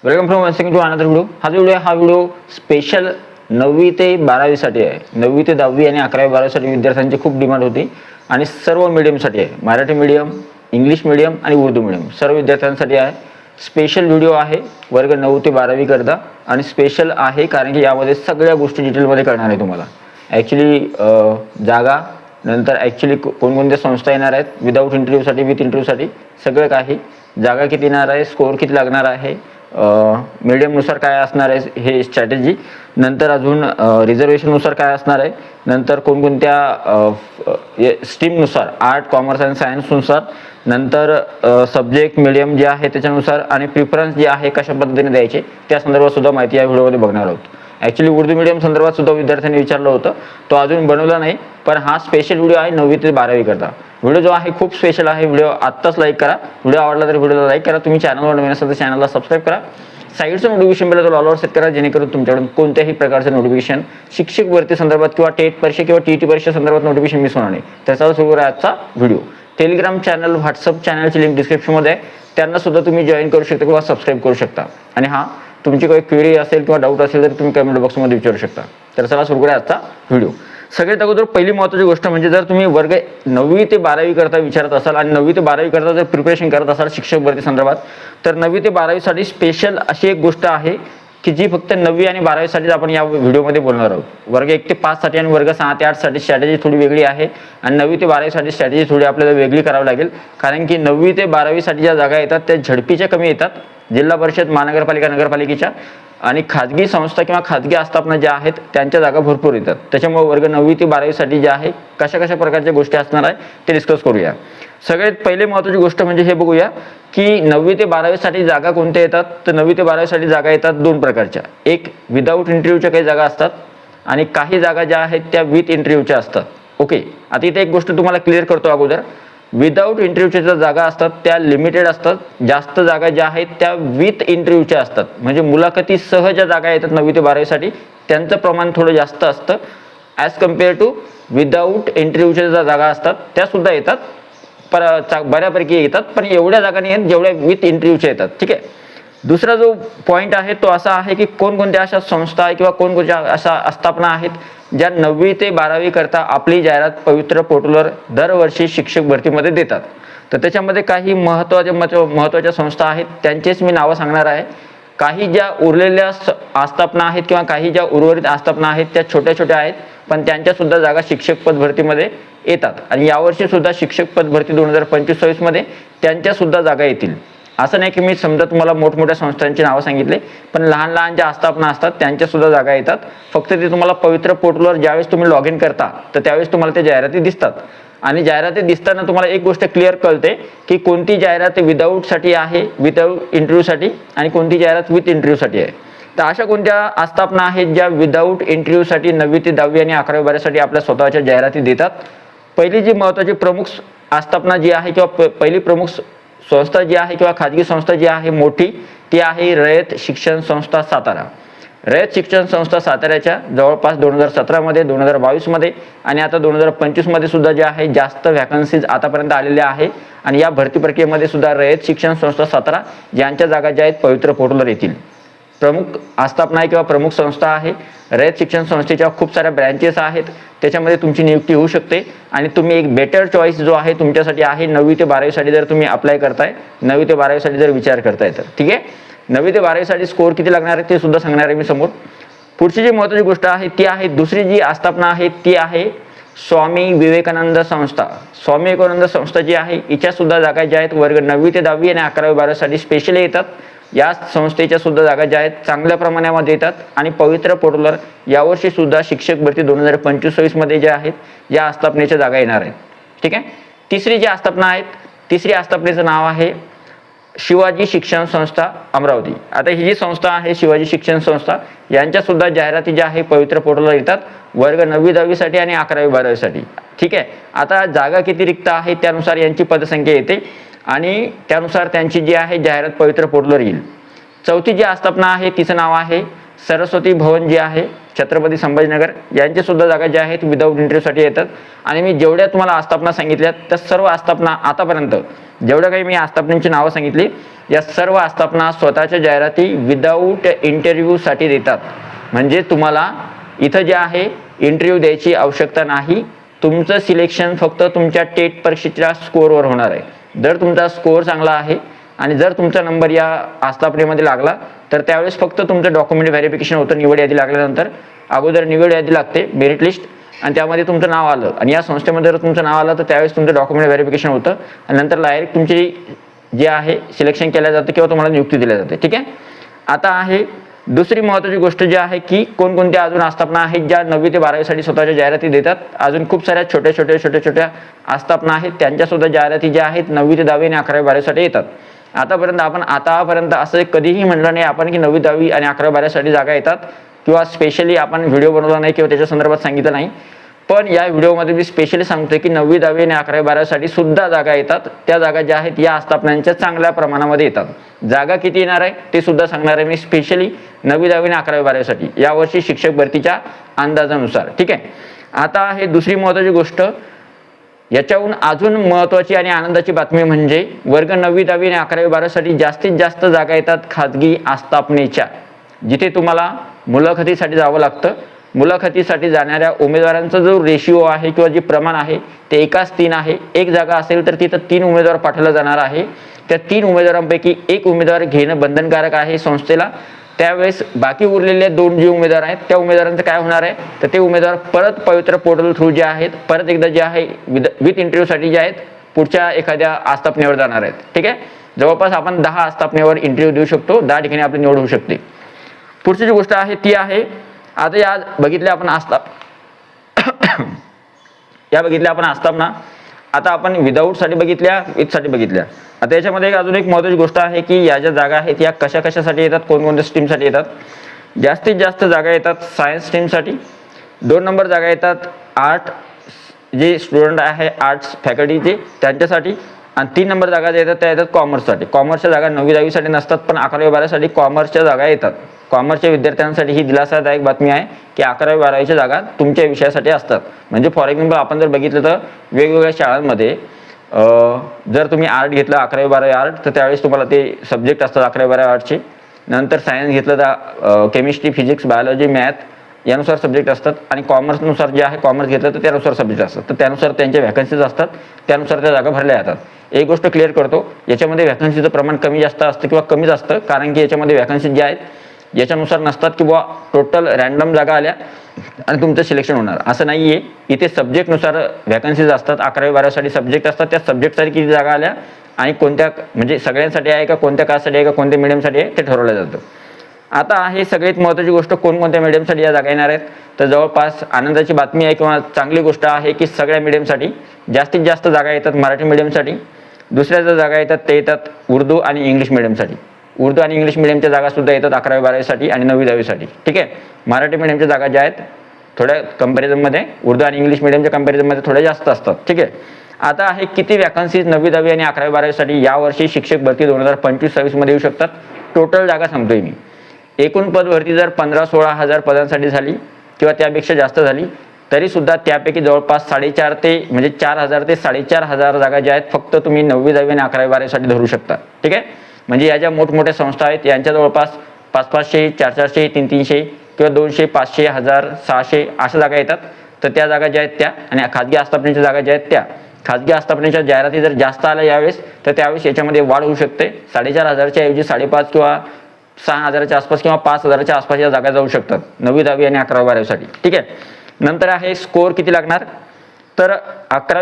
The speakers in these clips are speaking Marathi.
Welcome from once to another video. हा व्हिडिओ स्पेशल 9वी ते 12वी साठी आहे. 9वी ते 10वी आणि 11वी 12वी साठी विद्यार्थ्यांची खूप डिमांड होती आणि सर्व मीडियमसाठी आहे. मराठी मीडियम, इंग्लिश मीडियम आणि उर्दू मीडियम सर्व विद्यार्थ्यांसाठी आहे. स्पेशल व्हिडिओ आहे वर्ग 9 ते 12वी करता आणि स्पेशल आहे कारण की यामध्ये सगळ्या गोष्टी डिटेलमध्ये कळणार आहे तुम्हाला. ॲक्च्युली जागा, नंतर ॲक्च्युली कोणकोणत्या संस्था येणार आहेत विदाऊट इंटरव्ह्यूसाठी, विथ इंटरव्ह्यूसाठी सगळं काही, जागा किती येणार आहे, स्कोअर किती लागणार आहे, मीडियमनुसार काय असणार आहे हे स्ट्रॅटेजी, नंतर अजून रिझर्वेशननुसार काय असणार आहे, नंतर कोणकोणत्या स्ट्रीमनुसार आर्ट, कॉमर्स आणि सायन्सनुसार, नंतर सब्जेक्ट मीडियम जे आहे त्याच्यानुसार आणि प्रिफरन्स जे आहे कशा पद्धतीने द्यायचे त्या संदर्भात सुद्धा माहिती या व्हिडिओमध्ये बघणार आहोत. ॲक्च्युली उर्दू मीडियम संदर्भात सुद्धा विद्यार्थ्यांनी विचारलं होतं, तो अजून बनवला नाही, पण हा स्पेशल व्हिडिओ आहे 9वी ते 12वी करता. व्हिडिओ जो आहे खूप स्पेशल आहे. व्हिडिओ आत्ताच लाईक करा. व्हिडिओ आवडला तर व्हिडिओला लाईक करा. तुम्ही चॅनलवर नवीन असाल तर चॅनलला सबस्क्राईब करा. साईडचं नोटिफिकेशन बेल ऑलवर सेट करा जेणेकरून तुमच्याकडून कोणत्याही प्रकारचं नोटिफिकेशन शिक्षक भरती संदर्भात किंवा टेट परीक्षा किंवा टीईटी परीक्षा संदर्भात नोटिफिकेशन मिस होणार नाही. त्याचा सुरू करा आजचा व्हिडिओ. टेलिग्राम चॅनल, व्हॉट्सअप चॅनलची लिंक डिस्क्रिप्शनमध्ये आहे, त्यांना सुद्धा तुम्ही जॉईन करू शकता किंवा सबस्क्राईब करू शकता. आणि हां, तुमची काही क्वेरी असेल किंवा डाऊट असेल तर तुम्ही कमेंट बॉक्समध्ये विचारू शकता. तर चला सुरू करा आजचा व्हिडिओ. सगळ्यात अगोदर पहिली महत्त्वाची गोष्ट म्हणजे जर तुम्ही वर्ग 9वी ते 12वी करता विचारत असाल आणि 9वी ते 12वी करता जर प्रिपरेशन करत असाल शिक्षक भरती संदर्भात, तर 9वी ते 12वी साठी स्पेशल अशी एक गोष्ट आहे की जी फक्त 9वी आणि 12वी साठीच आपण या व्हिडिओमध्ये बोलणार आहोत. वर्ग 1 ते 5 साठी आणि वर्ग 6 ते 8 साठी स्ट्रॅटेजी थोडी वेगळी आहे आणि 9वी ते 12वी साठी स्ट्रॅटेजी थोडी आपल्याला वेगळी करावी लागेल. कारण की 9वी ते 12वी साठी ज्या जागा येतात त्या झडपीच्या कमी येतात, जिल्हा परिषद, महानगरपालिका, नगरपालिकेच्या, आणि खाजगी संस्था किंवा खाजगी आस्थापना ज्या आहेत त्यांच्या जागा भरपूर येतात. त्याच्यामुळे वर्ग 9वी ते 12वी साठी जे आहे कशा कशा प्रकारच्या गोष्टी असणार आहे ते डिस्कस करूया. सगळ्यात पहिले महत्त्वाची गोष्ट म्हणजे हे बघूया की 9वी ते 12वी साठी जागा कोणत्या येतात. तर 9वी ते 12वी साठी जागा येतात दोन प्रकारच्या. एक विदाऊट इंटरव्ह्यूच्या काही जागा असतात आणि काही जागा ज्या आहेत त्या विथ इंटरव्ह्यूच्या असतात. ओके, आता इथे एक गोष्ट तुम्हाला क्लिअर करतो अगोदर. विदाऊट इंटरव्ह्यूच्या ज्या जागा असतात त्या लिमिटेड असतात. जास्त जागा ज्या आहेत त्या विथ इंटरव्ह्यूच्या असतात. म्हणजे मुलाखतीसह ज्या जागा येतात 9वी ते 12वी साठी त्यांचं प्रमाण थोडं जास्त असतं ॲज कम्पेअर टू विदाऊट इंटरव्ह्यूच्या ज्या जागा असतात त्या सुद्धा येतात, बऱ्यापैकी येतात, पण एवढ्या जागा नाही आहेत जेवढ्या विथ इंटरव्ह्यूच्या येतात. ठीक आहे. दुसरा जो पॉईंट आहे तो असा आहे की कोणकोणत्या अशा संस्था किंवा कोणकोणत्या अशा आस्थापना आहेत ज्या 9वी ते 12वी करता आपली जाहिरात पवित्र पोर्टलवर दरवर्षी शिक्षक भरतीमध्ये देतात. तर त्याच्यामध्ये काही महत्त्वाच्या संस्था आहेत, त्यांचेच मी नावं सांगणार आहे. काही ज्या उरलेल्या आस्थापना आहेत किंवा काही ज्या उर्वरित आस्थापना आहेत त्या छोट्या छोट्या आहेत, पण त्यांच्या सुद्धा जागा शिक्षक पद भरतीमध्ये येतात आणि यावर्षी सुद्धा शिक्षक पद भरती 2025-26 मध्ये त्यांच्या सुद्धा जागा येतील. असं नाही की मी समजा तुम्हाला मोठमोठ्या संस्थांची नावं सांगितले, पण लहान लहान ज्या आस्थापना असतात त्यांच्या सुद्धा जागा येतात. फक्त ते तुम्हाला पवित्र पोर्टलवर ज्यावेळेस तुम्ही लॉग इन करता तर त्यावेळेस तुम्हाला त्या जाहिराती दिसतात. आणि जाहिराती दिसताना तुम्हाला एक गोष्ट क्लिअर कळते की कोणती जाहिरात विदाऊटसाठी आहे, विदाऊट इंटरव्ह्यूसाठी, आणि कोणती जाहिरात विथ इंटरव्ह्यूसाठी आहे. तर अशा कोणत्या आस्थापना आहेत ज्या विदाऊट इंटरव्ह्यूसाठी 9वी ते 10वी आणि 11वी 12वीसाठी आपल्या स्वतःच्या जाहिराती देतात. पहिली जी महत्त्वाची प्रमुख आस्थापना जी आहे किंवा पहिली प्रमुख संस्था जी आहे किंवा खाजगी संस्था जी आहे मोठी ती आहे रयत शिक्षण संस्था सातारा. रयत शिक्षण संस्था साताऱ्याच्या जवळपास 2017 मध्ये, 2022 मध्ये आणि आता 2025 मध्ये सुद्धा जे आहे जास्त व्हॅकन्सीज आतापर्यंत आलेल्या आहे. आणि या भरती प्रक्रियेमध्ये सुद्धा रयत शिक्षण संस्था सातारा यांच्या जागा ज्या आहेत पवित्र पोर्टलवर येतील. प्रमुख आस्थापना आहे किंवा प्रमुख संस्था आहे. रयत शिक्षण संस्थेच्या खूप साऱ्या ब्रँचेस आहेत, त्याच्यामध्ये तुमची नियुक्ती होऊ शकते आणि तुम्ही एक बेटर चॉईस जो आहे तुमच्यासाठी आहे 9वी ते 12वी साठी जर तुम्ही अप्लाय करताय, 9वी ते 12वी साठी जर विचार करताय तर. ठीक आहे. 9वी ते 12वी साठी स्कोअर किती लागणार आहे ते सुद्धा सांगणार आहे मी समोर. पुढची जी महत्त्वाची गोष्ट आहे ती आहे, दुसरी जी आस्थापना आहे ती आहे स्वामी विवेकानंद संस्था. स्वामी विवेकानंद संस्था जी आहे हिच्या सुद्धा जागा ज्या आहेत वर्ग 9वी ते 10वी आणि 11वी 12वी साठी स्पेशली येतात. या संस्थेच्या सुद्धा जागा ज्या आहेत चांगल्या प्रमाणामध्ये येतात आणि पवित्र पोर्टलवर यावर्षी सुद्धा शिक्षक भरती 2025-26 मध्ये ज्या आहेत या आस्थापनेच्या जागा येणार आहेत. ठीक आहे. तिसरी जी आस्थापना आहेत, तिसरी आस्थापनेचं नाव आहे शिवाजी शिक्षण संस्था अमरावती. आता ही जी संस्था आहे शिवाजी शिक्षण संस्था यांच्या सुद्धा जाहिराती ज्या आहे पवित्र पोर्टलवर येतात वर्ग 9वी 10वी साठी आणि 11वी 12वी साठी. ठीक आहे. आता जागा किती रिक्त आहे त्यानुसार यांची पदसंख्या येते आणि त्यानुसार त्यांची जी आहे जाहिरात पवित्र पोर्टलवर येईल. चौथी जी आस्थापना आहे तिचं नाव आहे सरस्वती भवन जी आहे छत्रपती संभाजीनगर यांच्या सुद्धा जागा ज्या आहेत विदाऊट इंटरव्ह्यूसाठी येतात. आणि मी जेवढ्या तुम्हाला आस्थापना सांगितल्यात त्या सर्व आस्थापना आतापर्यंत जेवढ्या काही मी आस्थापनांची नावं सांगितली या सर्व आस्थापना स्वतःच्या जाहिराती विदाऊट इंटरव्ह्यूसाठी देतात. म्हणजे तुम्हाला इथं जे आहे इंटरव्ह्यू द्यायची आवश्यकता नाही. तुमचं सिलेक्शन फक्त तुमच्या टेट परीक्षेच्या स्कोअरवर होणार आहे. जर तुमचा स्कोअर चांगला आहे आणि जर तुमचा नंबर या आस्थापनेमध्ये लागला तर त्यावेळेस फक्त तुमचं डॉक्युमेंट व्हेरिफिकेशन होतं. निवड यादी लागल्यानंतर अगोदर निवड यादी लागते मेरिट लिस्ट आणि त्यामध्ये तुमचं नाव आलं आणि या संस्थेमध्ये जर तुमचं नाव आलं तर त्यावेळेस तुमचं डॉक्युमेंट व्हेरिफिकेशन होतं आणि नंतर डायरेक्ट तुमची जे आहे सिलेक्शन केलं जातं किंवा तुम्हाला नियुक्ती दिली जाते. ठीक आहे. आता आहे दुसरी महत्त्वाची गोष्ट जी आहे की कोणकोणत्या अजून आस्थापना आहेत ज्या 9वी ते 12वीसाठी स्वतःच्या जाहिराती देतात. अजून खूप साऱ्या छोट्या आस्थापना आहेत त्यांच्या सुद्धा जाहिराती ज्या आहेत 9वी ते 10वी आणि 11वी 12वीसाठी येतात. आतापर्यंत असं कधीही म्हटलं नाही आपण की 9वी 10वी आणि 11वी 12वीसाठी जागा येतात किंवा स्पेशली आपण व्हिडिओ बनवला नाही किंवा त्याच्या संदर्भात सांगितलं नाही. पण या व्हिडिओमध्ये मी स्पेशली सांगतोय की 9वी 10वी आणि 11वी 12वीसाठी सुद्धा जागा येतात. त्या जागा ज्या आहेत या आस्थापनांच्या चांगल्या प्रमाणामध्ये येतात. जागा किती येणार आहे ते सुद्धा सांगणार आहे मी स्पेशली 9वी 10वी आणि 11वी 12वीसाठी यावर्षी शिक्षक भरतीच्या अंदाजानुसार. ठीक आहे. आता हे दुसरी महत्त्वाची गोष्ट याच्याहून अजून महत्त्वाची आणि आनंदाची बातमी म्हणजे वर्ग 9वी 10वी आणि 11वी 12वीसाठी जास्तीत जास्त जागा येतात खाजगी आस्थापनेच्या, जिथे तुम्हाला मुलाखतीसाठी जावं लागतं. मुलाखतीसाठी जाणाऱ्या उमेदवारांचा जो रेशिओ आहे किंवा जे प्रमाण आहे ते 1:3 आहे. एक जागा असेल तर तिथं 3 उमेदवार पाठवलं जाणार आहे. त्या 3 उमेदवारांपैकी एक उमेदवार घेणं बंधनकारक आहे संस्थेला. त्यावेळेस बाकी उरलेले 2 जे उमेदवार आहेत त्या उमेदवारांचं काय होणार आहे तर ते उमेदवार परत पवित्र पोर्टल थ्रू जे आहेत परत एकदा जे आहे विथ इंटरव्ह्यूसाठी जे आहेत पुढच्या एखाद्या आस्थापनेवर जाणार आहेत. ठीक आहे. जवळपास आपण 10 आस्थापनेवर इंटरव्ह्यू देऊ शकतो. 10 ठिकाणी आपली निवड होऊ शकते. पुढची जी गोष्ट आहे ती आहे आता या बघितल्या आपण आस्थापना आता आपण विदाऊटसाठी बघितल्या विथसाठी बघितल्या. आता याच्यामध्ये अजून एक महत्त्वाची गोष्ट आहे की या ज्या जागा आहेत या कशासाठी येतात कोणकोणत्या स्ट्रीमसाठी येतात. जास्तीत जास्त जागा येतात सायन्स स्ट्रीमसाठी. 2 नंबर जागा येतात आर्ट जे स्टुडंट आहे आर्ट्स फॅकल्टीचे त्यांच्यासाठी आणि 3 नंबर जागा ज्या येतात त्या येतात कॉमर्ससाठी. कॉमर्सच्या जागा 9वी 10वीसाठी नसतात पण 11वी 12वीसाठी कॉमर्सच्या जागा येतात. कॉमर्सच्या विद्यार्थ्यांसाठी ही दिलासादायक बातमी आहे की 11वी 12वीच्या जागा तुमच्या विषयासाठी असतात. म्हणजे फॉर एक्झाम्पल आपण जर बघितलं तर वेगवेगळ्या शाळांमध्ये जर तुम्ही आर्ट घेतलं 11वी 12वी आर्ट तर त्यावेळेस तुम्हाला ते सब्जेक्ट असतात 11वी 12वी आर्टचे. नंतर सायन्स घेतलं तर केमिस्ट्री फिजिक्स बायोलॉजी मॅथ यानुसार सब्जेक्ट असतात आणि कॉमर्सनुसार जे आहे कॉमर्स घेतलं तर त्यानुसार सब्जेक्ट असतात. तर त्यानुसार त्यांच्या व्हॅकन्सीज असतात त्यानुसार त्या जागा भरल्या जातात. एक गोष्ट क्लिअर करतो याच्यामध्ये व्हॅकन्सीचं प्रमाण कमी जास्त असतं किंवा कमीच असतं कारण की याच्यामध्ये व्हॅकन्सी ज्या आहेत याच्यानुसार नसतात की बुवा टोटल रॅन्डम जागा आल्या आणि तुमचं सिलेक्शन होणार असं नाही आहे. इथे सब्जेक्टनुसार व्हॅकन्सीज असतात. 11वी 12वीसाठी सब्जेक्ट असतात त्या सब्जेक्टसाठी किती जागा आल्या आणि कोणत्या म्हणजे सगळ्यांसाठी आहे का कोणत्या कास्टसाठी आहे का कोणत्या मीडियमसाठी आहे ते ठरवलं जातं. आता हे सगळ्यात महत्त्वाची गोष्ट कोणकोणत्या मीडियमसाठी या जागा येणार आहेत तर जवळपास आनंदाची बातमी आहे किंवा चांगली गोष्ट आहे की सगळ्या मीडियमसाठी जास्तीत जास्त जागा येतात मराठी मीडियमसाठी. दुसऱ्या ज्या जागा येतात ते येतात उर्दू आणि इंग्लिश मीडियमसाठी. उर्दू आणि इंग्लिश मीडियमच्या जागा सुद्धा येतात 11वी 12वीसाठी आणि 9वी 10वीसाठी. ठीक आहे. मराठी मीडियमच्या जागा ज्या आहेत थोड्या कंपॅरिझनमध्ये उर्दू आणि इंग्लिश मीडियमच्या कंपॅरिझनमध्ये थोड्या जास्त असतात. ठीक आहे. आता आहे किती वॅकन्सीज 9वी 10वी आणि 11वी 12वीसाठी यावर्षी शिक्षक भरती 2025-26 मध्ये येऊ शकतात. टोटल जागा सांगतोय मी. एकूण पद भरती जर 15-16 हजार पदांसाठी झाली किंवा त्यापेक्षा जास्त झाली तरी सुद्धा त्यापैकी जवळपास 4.5 ते म्हणजे 4,000 ते 4,500 जागा ज्या आहेत फक्त तुम्ही 9वी 10वी आणि 11वी 12वीसाठी धरू शकता. ठीक आहे. म्हणजे या ज्या मोठमोठ्या संस्था आहेत यांच्या जवळपास 500-500 400-400 300-300 किंवा 200 500 1000 600 अशा जागा येतात. तर त्या जागा ज्या आहेत त्या आणि खाजगी आस्थापनेच्या जागा ज्या आहेत त्या खाजगी आस्थापनेच्या जाहिराती जर जास्त आल्या यावेळेस तर त्यावेळेस याच्यामध्ये वाढ होऊ शकते. 4,500च्या ऐवजी 5.5 किंवा 6,000च्या आसपास किंवा 5,000च्या आसपास या जागा जाऊ शकतात 9वी 10वी आणि 11वी 12वीसाठी. ठीक आहे. नंतर आहे स्कोअर किती लागणार तर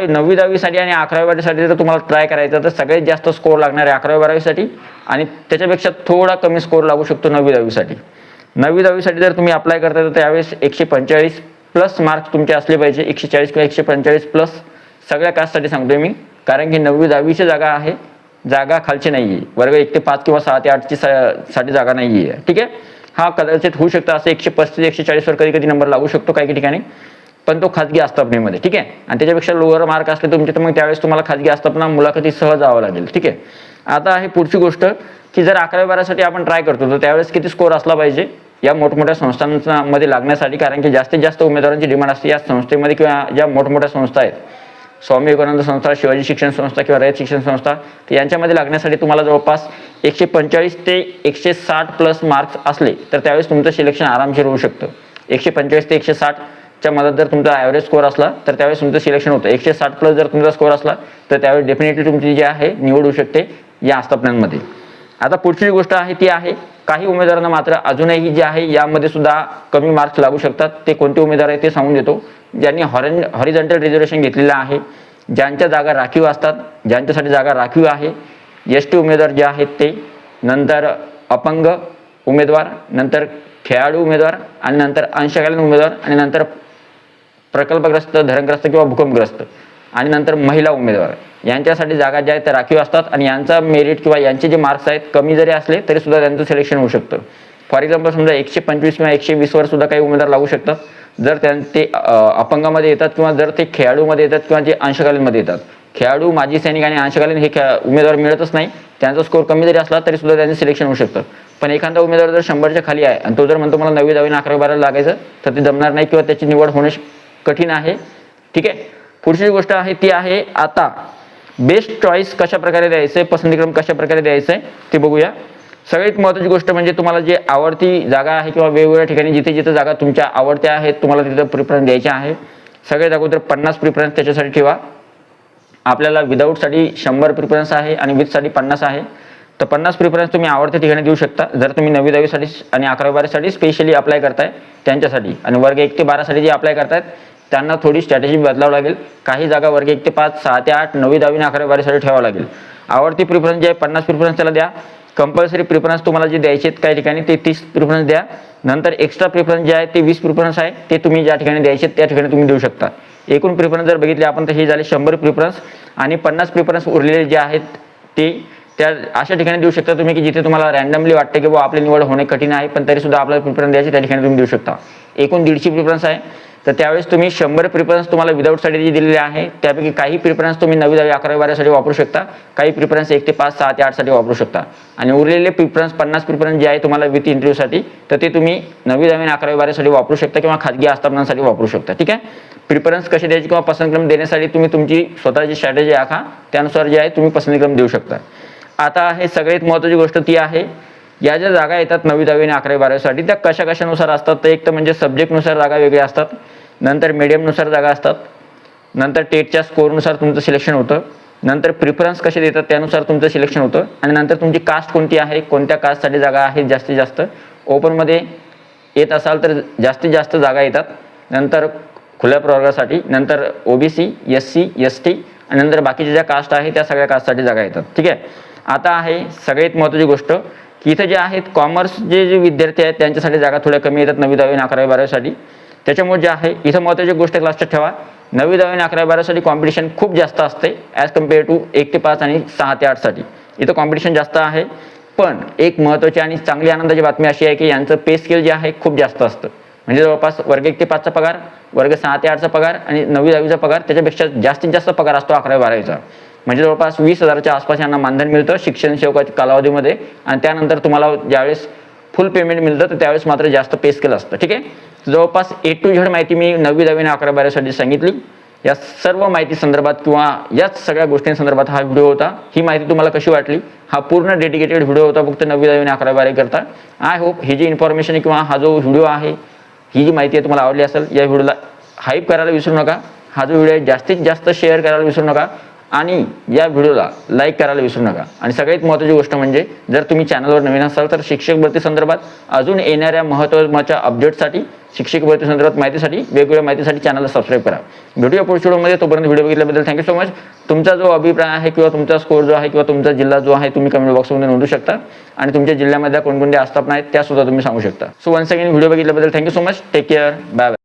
9वी 10वीसाठी आणि 11वी 12वीसाठी जर तुम्हाला ट्राय करायचं तर सगळ्यात जास्त स्कोअर लागणार आहे 11वी 12वीसाठी आणि त्याच्यापेक्षा थोडा कमी स्कोअर लागू शकतो 9वी 10वीसाठी. 9वी 10वीसाठी जर तुम्ही अप्लाय करताय तर त्यावेळेस 145 प्लस मार्क्स तुमचे असले पाहिजे. 140 किंवा 145 प्लस सगळ्या कास्टसाठी सांगतोय मी कारण की 9वी 10वीची जागा आहे जागा खालची नाही आहे. वर्ग 1 ते 5 किंवा 6 ते 8ची साठी जागा नाही आहे. ठीक आहे. हा कदाचित होऊ शकतं असं 135-140 वर कधी नंबर लागू शकतो काही ठिकाणी पण तो खाजगी आस्थापनेमध्ये. ठीक आहे. आणि त्याच्यापेक्षा लोअर मार्क असले तुमचे तर मग त्यावेळेस तुम्हाला खाजगी आस्थापना मुलाखती सहज जावं लागेल. ठीक आहे. आता आहे पुढची गोष्ट की जर 11वी 12वीसाठी आपण ट्राय करतो तर त्यावेळेस किती स्कोअर असला पाहिजे या मोठमोठ्या संस्थांमध्ये लागण्यासाठी, कारण की जास्तीत जास्त उमेदवारांची डिमांड असते या संस्थेमध्ये किंवा ज्या मोठमोठ्या संस्था आहेत, स्वामी विवेकानंद संस्था, शिवाजी शिक्षण संस्था किंवा रयत शिक्षण संस्था, तर यांच्यामध्ये लागण्यासाठी तुम्हाला जवळपास 145 ते 160 प्लस मार्क्स असले तर त्यावेळेस तुमचं सिलेक्शन आरामशीर होऊ शकतं. 145 ते 160च्या मधात जर तुमचा ॲव्हरेज स्कोअर असला तर त्यावेळेस तुमचं सिलेक्शन होतं. 160 प्लस जर तुमचा स्कोअर असला तर त्यावेळेस डेफिनेटली तुमची जी आहे निवड होऊ शकते या आस्थापनांमध्ये. आता पुढची गोष्ट आहे ती आहे, काही उमेदवारांना मात्र अजूनही जे आहे यामध्ये सुद्धा कमी मार्क्स लागू शकतात. ते कोणते उमेदवार आहे ते सांगून देतो. ज्यांनी हॉरिझॉन्टल रिझर्वेशन घेतलेलं आहे, ज्यांच्या जागा राखीव असतात, ज्यांच्यासाठी जागा राखीव आहे, एसटी उमेदवार जे आहेत ते, नंतर अपंग उमेदवार, नंतर खेळाडू उमेदवार आणि नंतर अंशकालीन उमेदवार आणि नंतर प्रकल्पग्रस्त, धरणग्रस्त किंवा भूकंपग्रस्त आणि नंतर महिला उमेदवार, यांच्यासाठी जागा ज्या आहेत त्या राखीव असतात आणि यांचा मेरिट किंवा यांचे जे मार्क्स आहेत कमी जरी असले तरी सुद्धा त्यांचं सिलेक्शन होऊ शकतं. फॉर एक्झाम्पल समजा 125 किंवा 120 वर सुद्धा काही उमेदवार लागू शकतात जर ते अपंगामध्ये येतात किंवा जर ते खेळाडूमध्ये येतात किंवा जे अंशकालीनमध्ये येतात. खेळाडू, माजी सैनिक आणि अंशकालीन हे उमेदवार मिळतच नाही, त्यांचा स्कोअर कमी जरी असला तरी सुद्धा त्यांचं सिलेक्शन होऊ शकतं. पण एखादा उमेदवार जर 100च्या खाली आहे आणि तो जर म्हणतो मला 9वी 10वी 11वी 12वी लागायचं, तर ते जमणार नाही किंवा त्याची निवड होणे कठीण आहे. ठीक आहे. पुढची गोष्ट आहे ती आहे आता बेस्ट चॉईस कशा प्रकारे द्यायचं आहे, पसंतीक्रम कशा प्रकारे द्यायचं आहे ते बघूया. सगळ्यात महत्त्वाची गोष्ट म्हणजे तुम्हाला जे आवडती जागा आहे किंवा वेगवेगळ्या ठिकाणी जिथे जिथे जागा तुमच्या आवडत्या आहेत तुम्हाला तिथं प्रिफरन्स द्यायचे आहे. सगळ्यात अगोदर 50 प्रिफरन्स त्याच्यासाठी ठेवा. आपल्याला विदाऊटसाठी 100 प्रिफरन्स आहे आणि विथसाठी 50 आहे. तर 50 प्रिफरन्स तुम्ही आवडत्या ठिकाणी देऊ शकता. जर तुम्ही 9वी 10वी साठी आणि 11वी 12वी साठी स्पेशली अप्लाय करताय त्यांच्यासाठी, आणि वर्ग 1 ते 12 साठी जे अप्लाय करतायत त्यांना थोडी स्ट्रॅटेजी बदलावं लागेल. काही जागा वर्ग 1 ते 5, 6 ते 8, 9वी 10वी आणि 11वी 12वी साठी ठेवावं लागेल. आवडती प्रिफरन्स जे आहे 50 प्रिफरन्स त्याला द्या. कंपल्सरी प्रिफरन्स तुम्हाला जे द्यायचे आहेत काही ठिकाणी ते 30 प्रिफरन्स द्या. नंतर एक्स्ट्रा प्रिफरन्स जे आहे ते 20 प्रिफरन्स आहे, ते तुम्ही ज्या ठिकाणी द्यायचे त्या ठिकाणी तुम्ही देऊ शकता. एकूण प्रिफरन्स जर बघितले आपण तर हे झाले 100 प्रिफरन्स आणि 50 प्रिफरन्स उरलेले जे आहेत ते त्या अशा ठिकाणी देऊ शकता तुम्ही की जिथे तुम्हाला रँडमली वाटते की आपली निवड होणे कठीण आहे पण तरी सुद्धा आपल्याला प्रिफरन्स द्यायचे त्या ठिकाणी तुम्ही देऊ शकता. एकूण 150 प्रिफरन्स आहे. तर त्यावेळेस तुम्ही 100 प्रिफरन्स तुम्हाला विदाऊटसाठी जे दिलेले आहे त्यापैकी काही प्रिफरन्स तुम्ही 9वी 10वी 11वी 12वी साठी वापरू शकता, काही प्रिफरन्स 1 ते 5, 6 ते 8 साठी वापरू शकता आणि उरलेले प्रिफरन्स 50 प्रिफरन्स जे आहे तुम्हाला विथ इंटरव्ह्यूसाठी तर ते तुम्ही 9वी 10वी आणि 11वी 12वी साठी वापरू शकता किंवा खाजगी आस्थापनांसाठी वापरू शकता. ठीक आहे. प्रिफरन्स कसे द्यायचे किंवा पसंतीक्रम देण्यासाठी तुम्ही तुमची स्वतःची स्ट्रॅटेजी आखा, त्यानुसार जे आहे तुम्ही पसंतीक्रम देऊ शकता. आता हे सगळ्यात महत्त्वाची गोष्ट ती आहे, या ज्या जागा येतात 9वी 10वी आणि 11वी 12वी साठी त्या कशा कशानुसार असतात. तर एक तर म्हणजे सब्जेक्टनुसार जागा वेगळ्या असतात, नंतर मीडियमनुसार जागा असतात, नंतर टेटच्या स्कोअरनुसार तुमचं सिलेक्शन होतं, नंतर प्रिफरन्स कसे देतात त्यानुसार तुमचं सिलेक्शन होतं आणि नंतर तुमची कास्ट कोणती आहे, कोणत्या कास्टसाठी जागा आहेत जास्तीत जास्त. ओपनमध्ये येत असाल तर जास्तीत जास्त जागा येतात, नंतर खुल्या प्रवर्गासाठी, नंतर OBC, SC, ST आणि नंतर बाकीच्या ज्या कास्ट आहे त्या सगळ्या कास्टसाठी जागा येतात. ठीक आहे. आता आहे सगळ्यात महत्त्वाची गोष्ट की इथं जे आहेत कॉमर्स जे विद्यार्थी आहेत त्यांच्यासाठी जागा थोड्या कमी येतात 9वी 10वी आणि 11वी 12वी साठी. त्याच्यामुळे जे आहे इथं महत्त्वाची गोष्ट लक्षात ठेवा, 9वी 10वी आणि 11वी 12वी साठी कॉम्पिटिशन खूप जास्त असते ॲज कम्पेअर टू 1 ते 5 आणि 6 ते 8 साठी. इथं कॉम्पिटिशन जास्त आहे. पण एक महत्त्वाची आणि चांगली आनंदाची बातमी अशी आहे की यांचं पे स्केल जे आहे खूप जास्त असतं. म्हणजे जवळपास वर्ग 1 ते 5चा पगार, वर्ग 6 ते 8चा पगार आणि 9वी 10वीचा पगार त्याच्यापेक्षा जास्तीत जास्त पगार असतो 11वी 12वीचा. म्हणजे जवळपास 20,000च्या आसपास यांना मानधन मिळतं शिक्षण सेवकाच्या कालावधीमध्ये आणि त्यानंतर तुम्हाला ज्यावेळेस फुल पेमेंट मिळतं तर त्यावेळेस मात्र जास्त पे स्केल असतं. ठीक आहे. जवळपास A to Z माहिती मी 9वी 10वी आणि 11वी 12वी साठी सांगितली. या सर्व माहिती संदर्भात किंवा याच सगळ्या गोष्टींसंदर्भात हा व्हिडिओ होता. ही माहिती तुम्हाला कशी वाटली? हा पूर्ण डेडिकेटेड व्हिडिओ होता फक्त 9वी 10वी आणि 11वी 12वी करता. आय होप ही जी इन्फॉर्मेशन किंवा हा जो व्हिडिओ आहे ही जी माहिती आहे तुम्हाला आवडली असेल. या व्हिडिओला हाईप करायला विसरू नका. हा जो व्हिडिओ आहे जास्तीत जास्त शेअर करायला विसरू नका आणि या व्हिडिओला लाईक करायला विसरू नका. आणि सगळ्यात महत्त्वाची गोष्ट म्हणजे जर तुम्ही चॅनलवर नवीन असाल तर शिक्षक भरती संदर्भात अजून येणाऱ्या महत्त्वाच्या अपडेटसाठी, शिक्षक भरती संदर्भात माहितीसाठी, वेगवेगळ्या माहितीसाठी चॅनलला सबस्क्राईब करा. भेटूया पुढच्या व्हिडिओमध्ये. तोपर्यंत व्हिडिओ बघितल्याबद्दल थँक्यू सो मच. तुमचा जो अभिप्राय आहे किंवा तुमचा स्कोअर जो आहे किंवा तुमचा जिल्हा जो आहे तुम्ही कमेंट बॉक्समध्ये नोंदवू शकता आणि तुमच्या जिल्ह्यामधल्या कोणकोणत्या आस्थापना आहेत त्या सुद्धा तुम्ही सांगू शकता. सो वन्स अगेन व्हिडिओ बघितल्याबद्दल thank you so much. Take care. Bye bye.